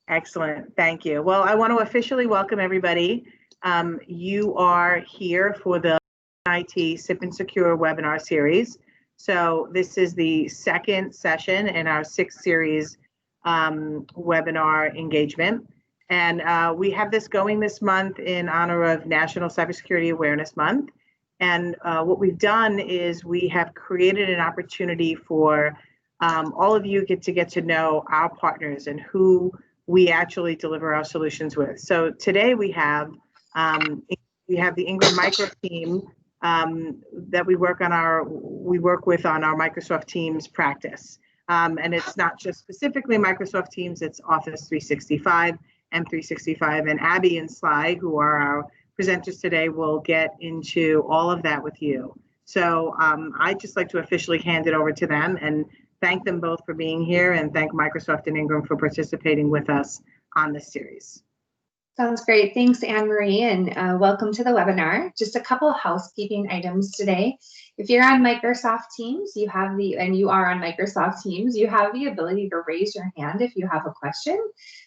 Excellent. Thank you. Well, I want to officially welcome everybody. You are here for the IT SIP and Secure webinar series. So this is the second session in our sixth series webinar engagement. And we have this going this month in honor of National Cybersecurity Awareness Month. And what we've done is we have created an opportunity for all of you to get to know our partners and who we actually deliver our solutions with. So today we have the Ingram Micro team that we work with on our Microsoft Teams practice. And it's not just specifically Microsoft Teams, it's Office 365, M365, and Abby and Sly, who are our presenters today, will get into all of that with you. So I'd just like to officially hand it over to them and thank them both for being here and thank Microsoft and Ingram for participating with us on this series. Sounds great. Thanks, Anne-Marie, and welcome to the webinar. Just a couple of housekeeping items today. If you're on Microsoft Teams, you have the ability to raise your hand if you have a question.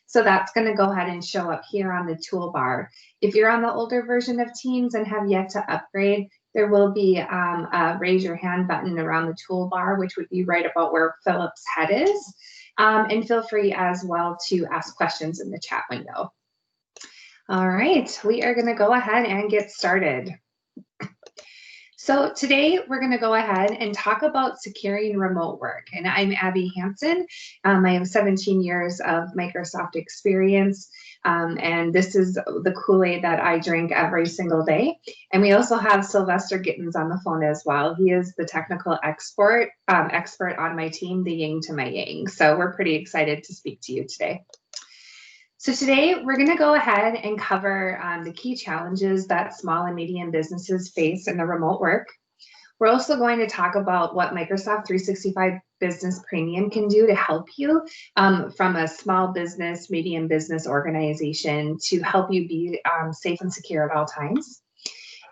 So that's going to go ahead and show up here on the toolbar. If you're on the older version of Teams and have yet to upgrade, there will be a raise your hand button around the toolbar, which would be right about where Philip's head is. And feel free as well to ask questions in the chat window. All right, we are going to go ahead and get started. So today we're going to go ahead and talk about securing remote work. And I'm Abby Hansen. I have 17 years of Microsoft experience. And this is the Kool-Aid that I drink every single day. And we also have Sylvester Gittens on the phone as well. He is the technical expert on my team, the yin to my yang. So we're pretty excited to speak to you today. So today we're going to go ahead and cover the key challenges that small and medium businesses face in the remote work. We're also going to talk about what Microsoft 365 Business Premium can do to help you from a small business, medium business organization to help you be safe and secure at all times.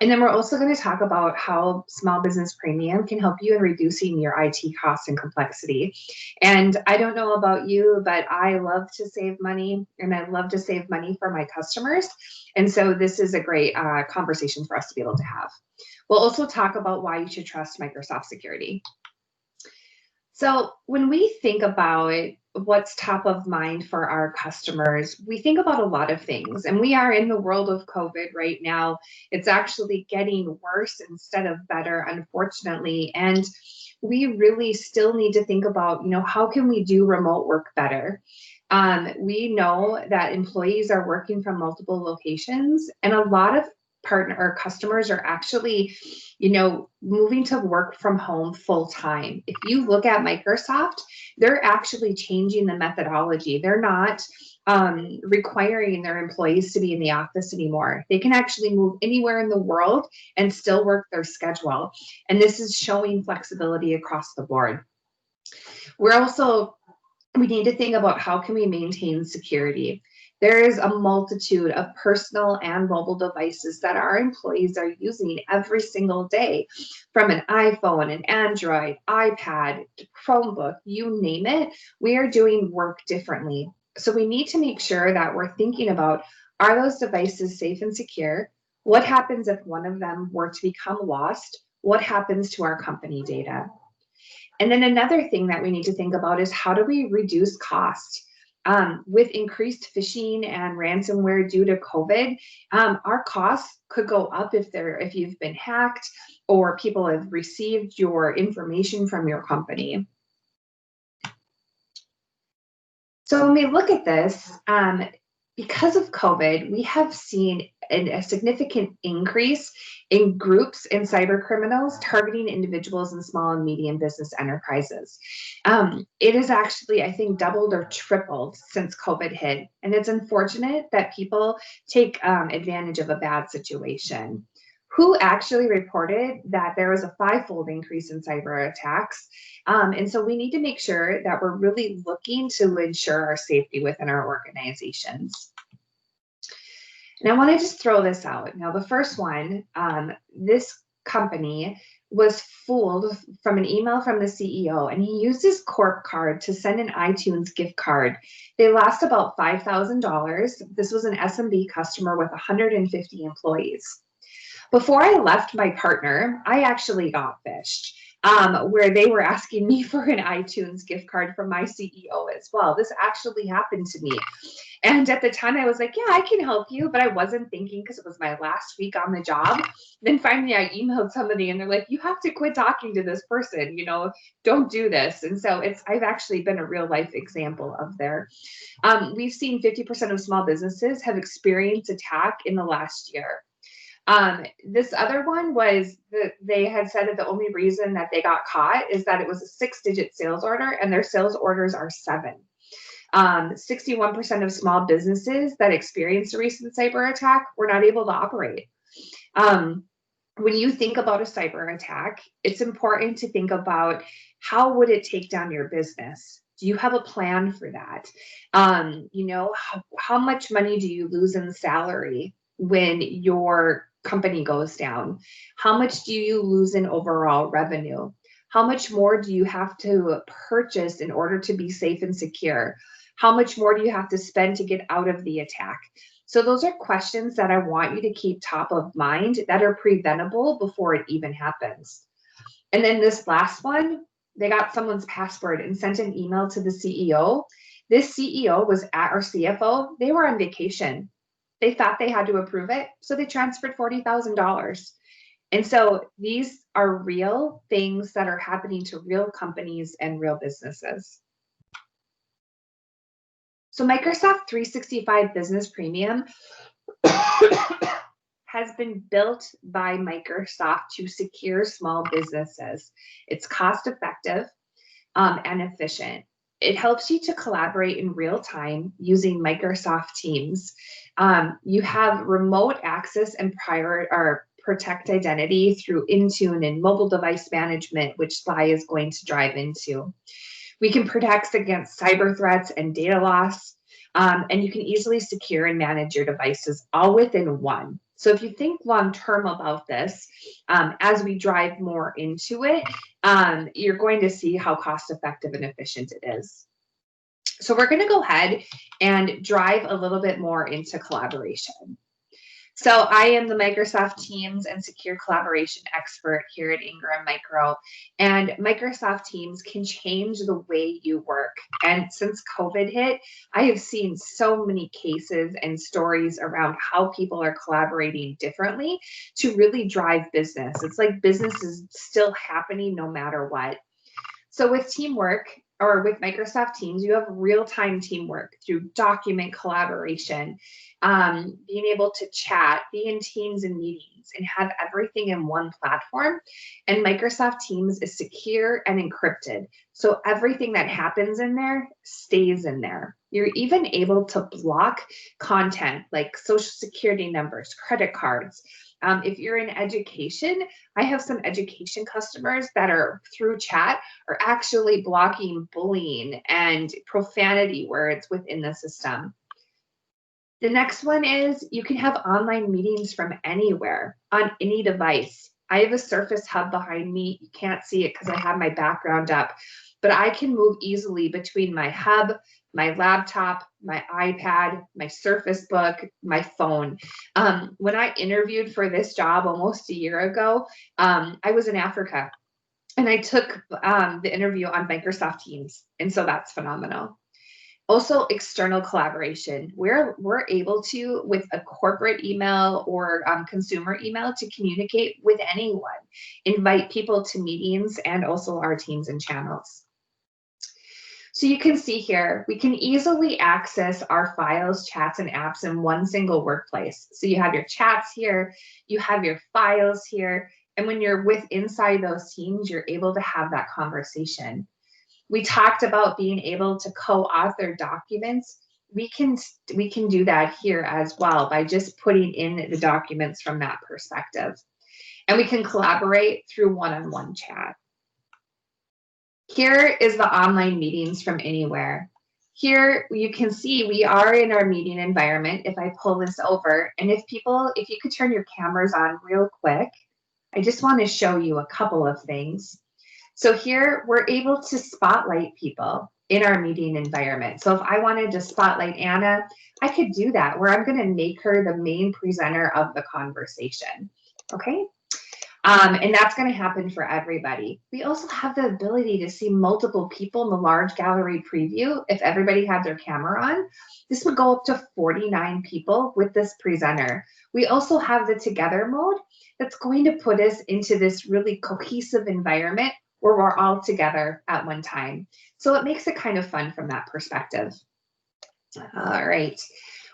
And then we're also going to talk about how Small Business Premium can help you in reducing your IT costs and complexity. And I don't know about you, but I love to save money, and I love to save money for my customers. And so this is a great conversation for us to be able to have. We'll also talk about why you should trust Microsoft security. So when we think about what's top of mind for our customers, we think about a lot of things, and we are in the world of COVID right now. It's actually getting worse instead of better, unfortunately, and we really still need to think about, how can we do remote work better? We know that employees are working from multiple locations, and a lot of customers are actually, moving to work from home full time. If you look at Microsoft, they're actually changing the methodology. They're not requiring their employees to be in the office anymore. They can actually move anywhere in the world and still work their schedule. And this is showing flexibility across the board. We need to think about how can we maintain security. There is a multitude of personal and mobile devices that our employees are using every single day, from an iPhone, an Android, iPad, Chromebook, you name it. We are doing work differently. So we need to make sure that we're thinking about, are those devices safe and secure? What happens if one of them were to become lost? What happens to our company data? And then another thing that we need to think about is, how do we reduce cost? With increased phishing and ransomware due to COVID, our costs could go up if you've been hacked or people have received your information from your company. So when we look at this, because of COVID, we have seen a significant increase in groups and cyber criminals targeting individuals in small and medium business enterprises. It is actually, I think, doubled or tripled since COVID hit. And it's unfortunate that people take advantage of a bad situation. WHO actually reported that there was a 5-fold increase in cyber attacks. And so we need to make sure that we're really looking to ensure our safety within our organizations. And I want to just throw this out. Now, the first one, this company was fooled from an email from the CEO, and he used his corp card to send an iTunes gift card. They lost about $5,000. This was an SMB customer with 150 employees. Before I left my partner, I actually got phished, where they were asking me for an iTunes gift card from my CEO as well. This actually happened to me. And at the time I was like, yeah, I can help you. But I wasn't thinking because it was my last week on the job. Then finally I emailed somebody and they're like, you have to quit talking to this person, don't do this. And so I've actually been a real life example of there. We've seen 50% of small businesses have experienced attack in the last year. This other one was that they had said that the only reason that they got caught is that it was a 6-digit sales order and their sales orders are 7. 61% of small businesses that experienced a recent cyber attack were not able to operate. When you think about a cyber attack, it's important to think about how would it take down your business? Do you have a plan for that? How much money do you lose in salary when your company goes down? How much do you lose in overall revenue? How much more do you have to purchase in order to be safe and secure? How much more do you have to spend to get out of the attack? So those are questions that I want you to keep top of mind that are preventable before it even happens. And then this last one, they got someone's password and sent an email to the CEO. This CEO was at our CFO. They were on vacation. They thought they had to approve it, so they transferred $40,000. And so these are real things that are happening to real companies and real businesses. So Microsoft 365 Business Premium has been built by Microsoft to secure small businesses. It's cost effective and efficient. It helps you to collaborate in real time using Microsoft Teams. You have remote access and protect identity through Intune and mobile device management, which Sly is going to drive into. We can protect against cyber threats and data loss, and you can easily secure and manage your devices all within one. So if you think long-term about this, as we drive more into it, you're going to see how cost-effective and efficient it is. So we're going to go ahead and drive a little bit more into collaboration. So I am the Microsoft Teams and secure collaboration expert here at Ingram Micro, and Microsoft Teams can change the way you work. And since COVID hit, I have seen so many cases and stories around how people are collaborating differently to really drive business. It's like business is still happening no matter what. So with teamwork, or with Microsoft Teams, you have real-time teamwork through document collaboration, being able to chat, be in teams and meetings, and have everything in one platform. And Microsoft Teams is secure and encrypted. So everything that happens in there stays in there. You're even able to block content like social security numbers, credit cards. If you're in education, I have some education customers that are through chat are actually blocking bullying and profanity words within the system. The next one is you can have online meetings from anywhere on any device. I have a Surface Hub behind me. You can't see it because I have my background up, but I can move easily between my hub, my laptop, my iPad, my Surface Book, my phone. When I interviewed for this job almost a year ago, I was in Africa and I took the interview on Microsoft Teams. And so that's phenomenal. Also, external collaboration. We're able to, with a corporate email or consumer email, to communicate with anyone, invite people to meetings, and also our teams and channels. So you can see here, we can easily access our files, chats, and apps in one single workplace. So you have your chats here, you have your files here, and when you're inside those teams, you're able to have that conversation. We talked about being able to co-author documents. We can do that here as well by just putting in the documents from that perspective. And we can collaborate through one-on-one chat. Here is the online meetings from anywhere. Here you can see we are in our meeting environment. If I pull this over, and if you could turn your cameras on real quick. I just want to show you a couple of things. So here we're able to spotlight people in our meeting environment. So if I wanted to spotlight Anna, I could do that, where I'm going to make her the main presenter of the conversation. Okay. And that's going to happen for everybody. We also have the ability to see multiple people in the large gallery preview. If everybody had their camera on, this would go up to 49 people with this presenter. We also have the together mode that's going to put us into this really cohesive environment where we're all together at one time. So it makes it kind of fun from that perspective. All right.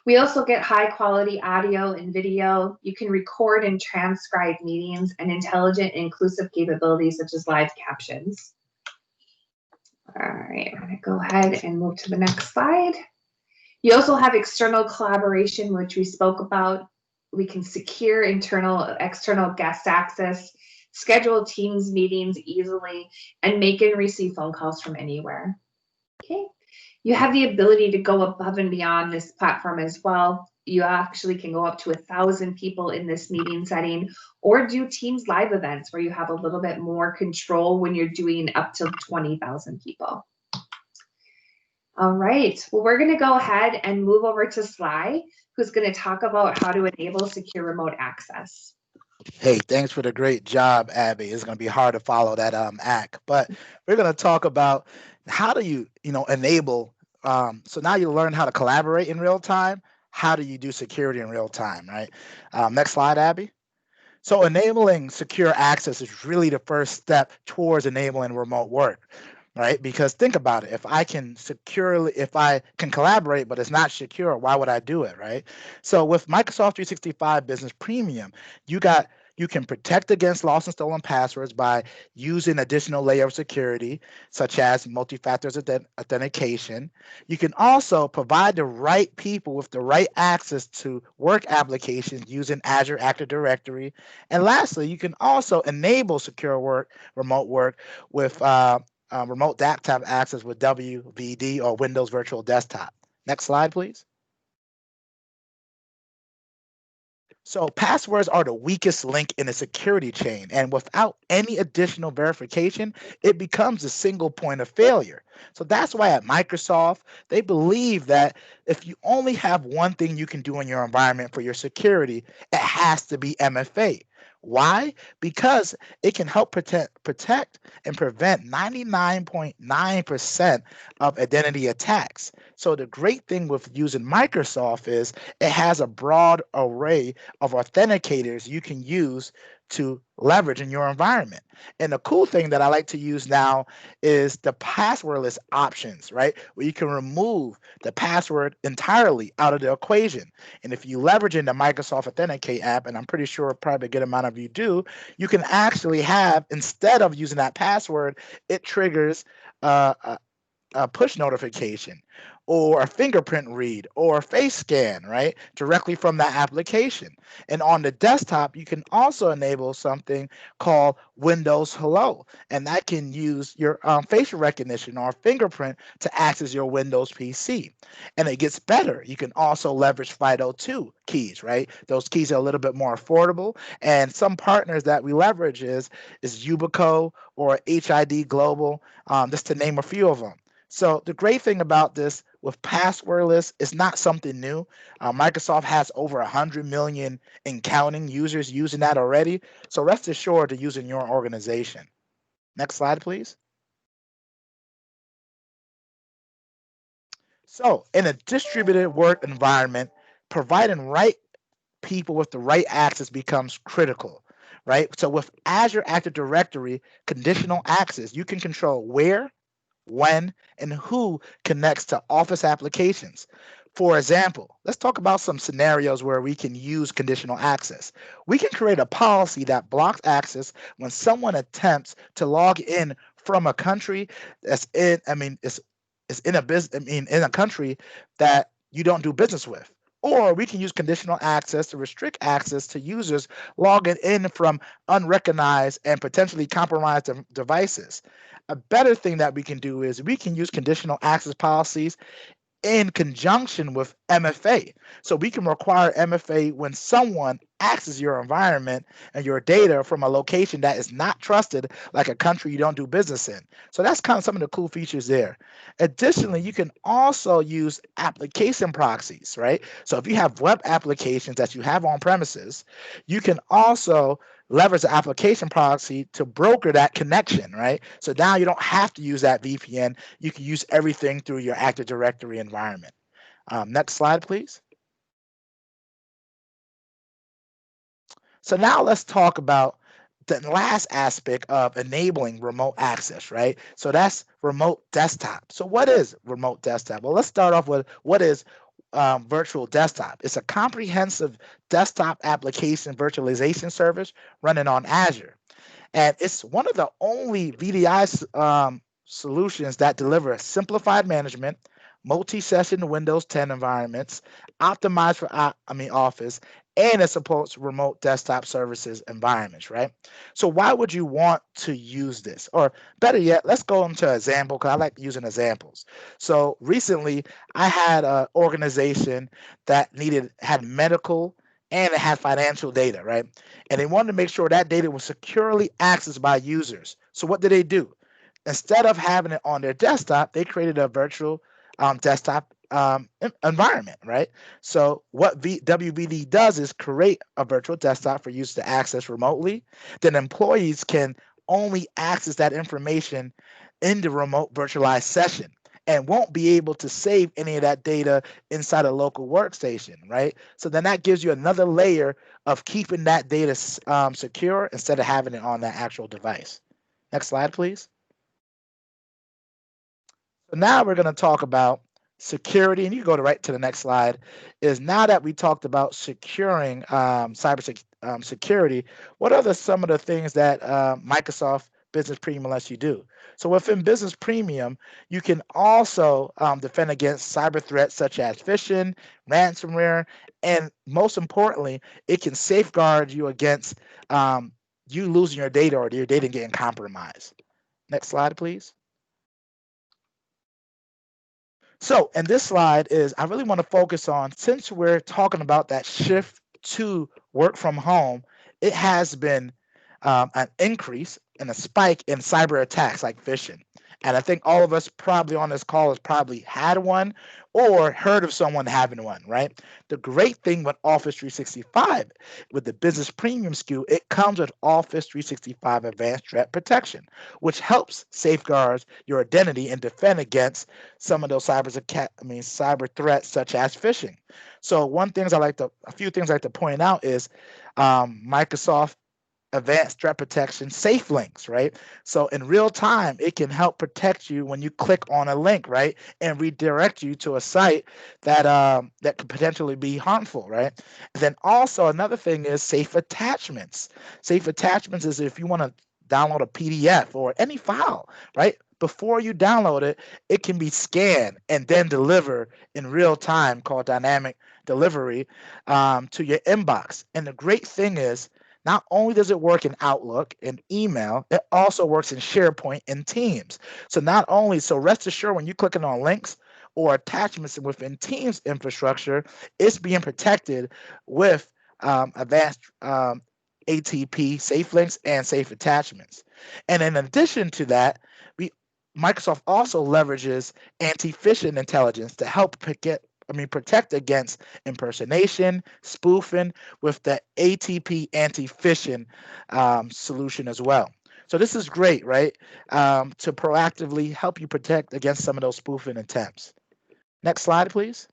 We also get high quality audio and video. You can record and transcribe meetings and intelligent and inclusive capabilities such as live captions. All right, I'm gonna go ahead and move to the next slide. You also have external collaboration, which we spoke about. We can secure internal, external guest access, schedule Teams meetings easily, and make and receive phone calls from anywhere. Okay. You have the ability to go above and beyond this platform as well. You actually can go up to 1,000 people in this meeting setting, or do Teams live events where you have a little bit more control when you're doing up to 20,000 people. All right, well, we're gonna go ahead and move over to Sly, who's gonna talk about how to enable secure remote access. Hey, thanks for the great job, Abby. It's going to be hard to follow that act, but we're going to talk about how do you enable. So now you learn how to collaborate in real time. How do you do security in real time, right? Next slide, Abby. So enabling secure access is really the first step towards enabling remote work, right? Because think about it. If I can collaborate, but it's not secure, why would I do it, right? So with Microsoft 365 Business Premium, you can protect against lost and stolen passwords by using additional layer of security, such as multi-factor authentication. You can also provide the right people with the right access to work applications using Azure Active Directory. And lastly, you can also enable secure remote work with remote desktop access with WVD or Windows Virtual Desktop. Next slide, please. So passwords are the weakest link in the security chain, and without any additional verification, it becomes a single point of failure. So that's why at Microsoft, they believe that if you only have one thing you can do in your environment for your security, it has to be MFA. Why? Because it can help protect and prevent 99.9% of identity attacks. So the great thing with using Microsoft is it has a broad array of authenticators you can use to leverage in your environment. And the cool thing that I like to use now is the passwordless options, right? Where you can remove the password entirely out of the equation. And if you leverage in the Microsoft Authenticate app, and I'm pretty sure probably a good amount of you do, you can actually have, instead of using that password, it triggers a push notification or a fingerprint read or a face scan, right? Directly from that application. And on the desktop, you can also enable something called Windows Hello, and that can use your facial recognition or fingerprint to access your Windows PC. And it gets better. You can also leverage FIDO2 keys, right? Those keys are a little bit more affordable. And some partners that we leverage is Yubico or HID Global, just to name a few of them. So the great thing about this with passwordless is not something new. Microsoft has over 100 million and counting users using that already. So rest assured to use in your organization. Next slide, please. So in a distributed work environment, providing right people with the right access becomes critical, right? So with Azure Active Directory, conditional access, you can control where, when, and who connects to Office applications. For example, let's talk about some scenarios where we can use conditional access. We can create a policy that blocks access when someone attempts to log in from a country that's in a country that you don't do business with. Or we can use conditional access to restrict access to users logging in from unrecognized and potentially compromised devices. A better thing that we can do is we can use conditional access policies in conjunction with MFA. So we can require MFA when someone access your environment and your data from a location that is not trusted, like a country you don't do business in. So that's kind of some of the cool features there. Additionally, you can also use application proxies, right? So if you have web applications that you have on premises, you can also leverage the application proxy to broker that connection, right? So now you don't have to use that VPN. You can use everything through your Active Directory environment. Next slide, please. So now let's talk about the last aspect of enabling remote access, right? So that's remote desktop. So what is remote desktop? Well, let's start off with what is virtual desktop. It's a comprehensive desktop application virtualization service running on Azure. And it's one of the only VDI solutions that deliver simplified management, multi-session Windows 10 environments, optimized for Office, and it supports remote desktop services environments, right? So why would you want to use this? Or better yet, let's go into an example because I like using examples. So recently, I had an organization that had medical and it had financial data, right? And they wanted to make sure that data was securely accessed by users. So what did they do? Instead of having it on their desktop, they created a virtual desktop environment, right? So what WVD does is create a virtual desktop for use to access remotely. Then employees can only access that information in the remote virtualized session and won't be able to save any of that data inside a local workstation, right? So then that gives you another layer of keeping that data secure instead of having it on that actual device. Next slide, please. So now we're going to talk about security, and you go right to the next slide. Is now that we talked about securing cyber security, what are some of the things that Microsoft Business Premium lets you do? So within Business Premium, you can also defend against cyber threats such as phishing, ransomware, and most importantly, it can safeguard you against you losing your data or your data getting compromised. Next slide, please. So, and this slide is, I really want to focus on, since we're talking about that shift to work from home, it has been an increase and a spike in cyber attacks like phishing. And I think all of us probably on this call has probably had one or heard of someone having one, right? The great thing with Office 365, with the Business Premium SKU, it comes with Office 365 Advanced Threat Protection, which helps safeguard your identity and defend against some of those cyber threats such as phishing. So a few things I like to point out is Microsoft Advanced Threat Protection safe links, right? So in real time, it can help protect you when you click on a link, right, and redirect you to a site that could potentially be harmful, right? And then also another thing is safe attachments. Safe attachments is if you want to download a PDF or any file, right? Before you download it, it can be scanned and then delivered in real time, called dynamic delivery, to your inbox. And the great thing is, not only does it work in Outlook and email, it also works in SharePoint and Teams. So rest assured when you're clicking on links or attachments within Teams infrastructure, it's being protected with advanced ATP safe links and safe attachments. And in addition to that, Microsoft also leverages anti-phishing intelligence to help protect against impersonation, spoofing with the ATP anti-phishing solution as well. So this is great, right? To proactively help you protect against some of those spoofing attempts. Next slide, please.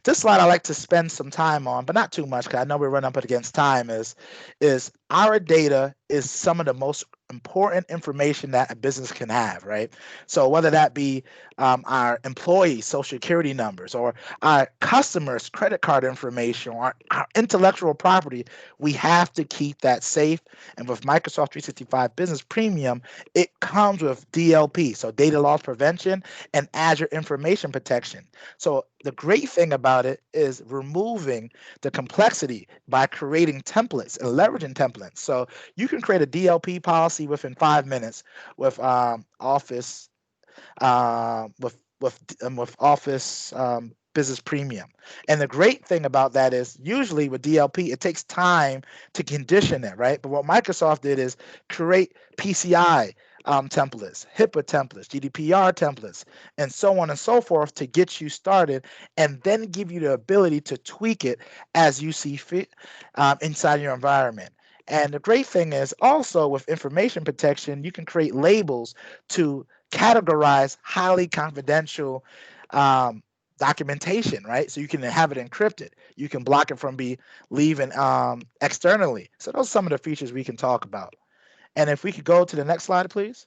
This slide I like to spend some time on, but not too much because I know we're running up against time, is our data is some of the most important information that a business can have, right? So whether that be our employees' social security numbers or our customers' credit card information or our intellectual property, we have to keep that safe. And with Microsoft 365 Business Premium, it comes with DLP, so data loss prevention, and Azure information protection. So the great thing about it is removing the complexity by creating templates and leveraging templates. So you can create a DLP policy within 5 minutes with Office with Office Business Premium. And the great thing about that is usually with DLP, it takes time to condition it, right? But what Microsoft did is create PCI templates, HIPAA templates, GDPR templates, and so on and so forth to get you started, and then give you the ability to tweak it as you see fit inside your environment. And the great thing is also with information protection, you can create labels to categorize highly confidential documentation, right? So you can have it encrypted. You can block it from leaving externally. So those are some of the features we can talk about. And if we could go to the next slide, please.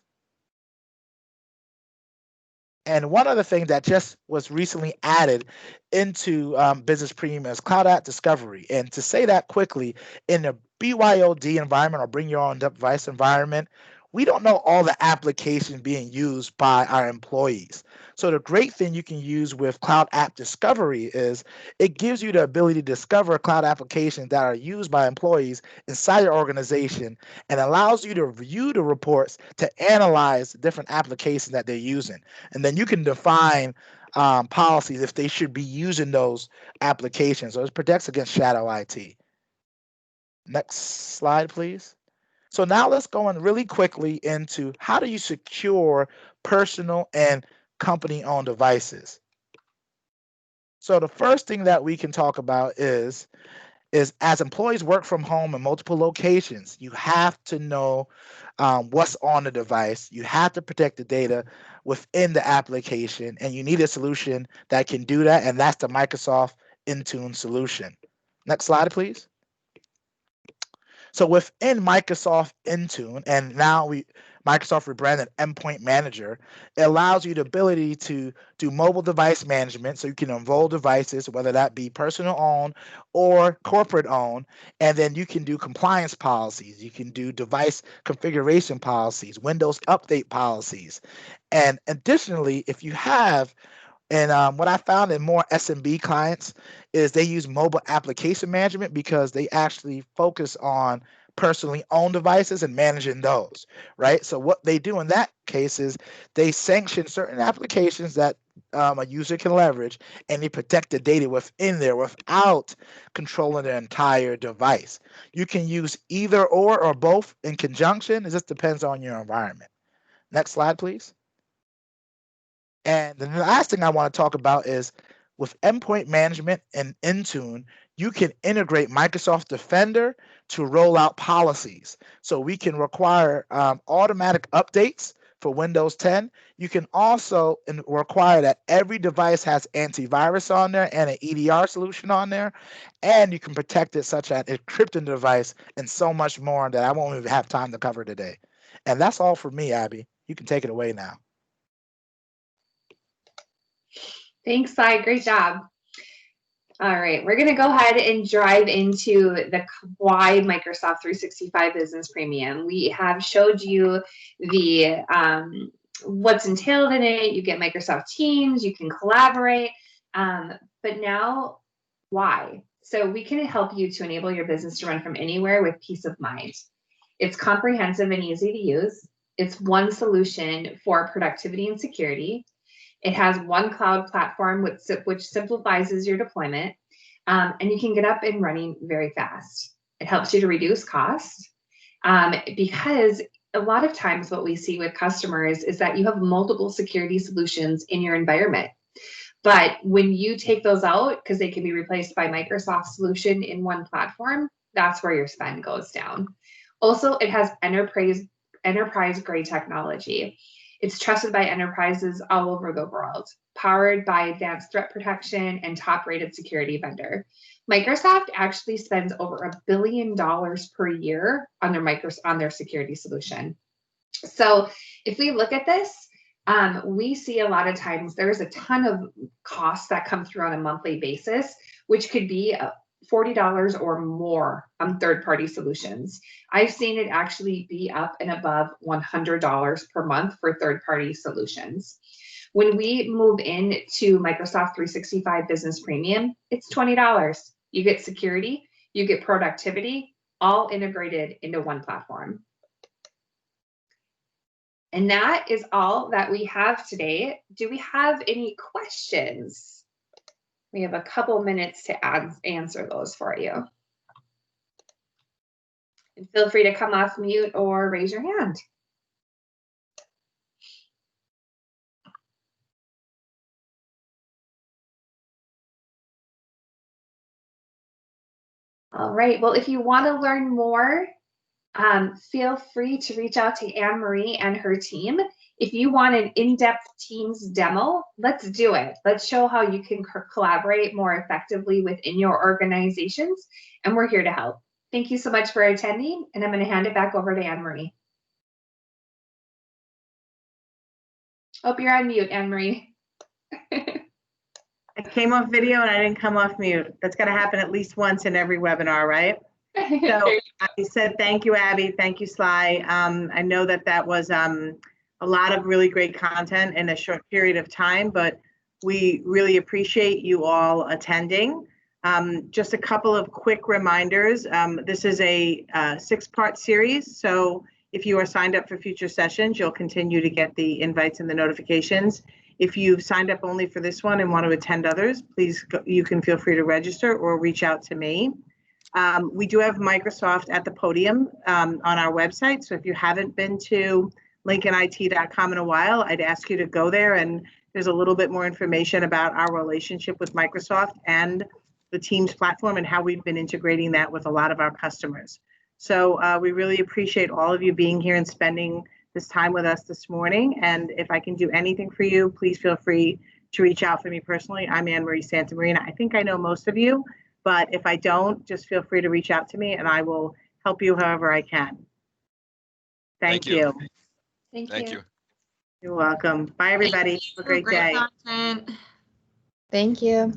And one other thing that just was recently added into Business Premium is Cloud App Discovery. And to say that quickly, in the BYOD environment or bring your own device environment, we don't know all the applications being used by our employees. So the great thing you can use with Cloud App Discovery is it gives you the ability to discover cloud applications that are used by employees inside your organization and allows you to view the reports to analyze different applications that they're using. And then you can define policies if they should be using those applications. So it protects against shadow IT. Next slide, please. So now let's go in really quickly into how do you secure personal and company-owned devices. So the first thing that we can talk about is as employees work from home in multiple locations, you have to know what's on the device. You have to protect the data within the application, and you need a solution that can do that, and that's the Microsoft Intune solution. Next slide, please. So within Microsoft Intune, and now Microsoft rebranded Endpoint Manager, it allows you the ability to do mobile device management, so you can enroll devices, whether that be personal owned or corporate owned, and then you can do compliance policies, you can do device configuration policies, Windows update policies, and additionally, if you have what I found in more SMB clients is they use mobile application management because they actually focus on personally owned devices and managing those, right? So what they do in that case is they sanction certain applications that a user can leverage, and they protect the data within there without controlling the entire device. You can use either or both in conjunction. It just depends on your environment. Next slide, please. And the last thing I want to talk about is with endpoint management and Intune, you can integrate Microsoft Defender to roll out policies. So we can require automatic updates for Windows 10. You can also require that every device has antivirus on there and an EDR solution on there. And you can protect it such as encrypting the device and so much more that I won't even have time to cover today. And that's all for me, Abby. You can take it away now. Thanks, Cy. Great job. All right, we're going to go ahead and drive into the why Microsoft 365 Business Premium. We have showed you the what's entailed in it. You get Microsoft Teams, you can collaborate, but now why? So we can help you to enable your business to run from anywhere with peace of mind. It's comprehensive and easy to use. It's one solution for productivity and security. It has one cloud platform which simplifies your deployment, and you can get up and running very fast. It helps you to reduce costs because a lot of times what we see with customers is that you have multiple security solutions in your environment. But when you take those out, because they can be replaced by Microsoft solution in one platform, that's where your spend goes down. Also, it has enterprise grade technology. It's trusted by enterprises all over the world, powered by advanced threat protection and top-rated security vendor. Microsoft actually spends over $1 billion per year on their security solution. So if we look at this, we see a lot of times there's a ton of costs that come through on a monthly basis, which could be $40 or more on third-party solutions. I've seen it actually be up and above $100 per month for third-party solutions. When we move into Microsoft 365 Business Premium, it's $20. You get security, you get productivity, all integrated into one platform. And that is all that we have today. Do we have any questions? We have a couple minutes to answer those for you. And feel free to come off mute or raise your hand. All right, well, if you want to learn more, feel free to reach out to Anne-Marie and her team. If you want an in-depth Teams demo, let's do it. Let's show how you can collaborate more effectively within your organizations, and we're here to help. Thank you so much for attending, and I'm going to hand it back over to Anne-Marie. Oh, you're on mute, Anne-Marie. I came off video and I didn't come off mute. That's got to happen at least once in every webinar, right? So I said, thank you, Abby. Thank you, Sly. I know that that was a lot of really great content in a short period of time, but we really appreciate you all attending. Just a couple of quick reminders. This is a 6-part series. So if you are signed up for future sessions, you'll continue to get the invites and the notifications. If you've signed up only for this one and want to attend others, please, you can feel free to register or reach out to me. We do have Microsoft at the podium on our website. So if you haven't been to lincolnit.com in a while, I'd ask you to go there, and there's a little bit more information about our relationship with Microsoft and the Teams platform and how we've been integrating that with a lot of our customers. So we really appreciate all of you being here and spending this time with us this morning. And if I can do anything for you, please feel free to reach out for me personally. I'm Anne-Marie Santamarina. I think I know most of you, but if I don't, just feel free to reach out to me and I will help you however I can. Thank you. Thank you. You're welcome. Bye, everybody. Have a great day. Content. Thank you.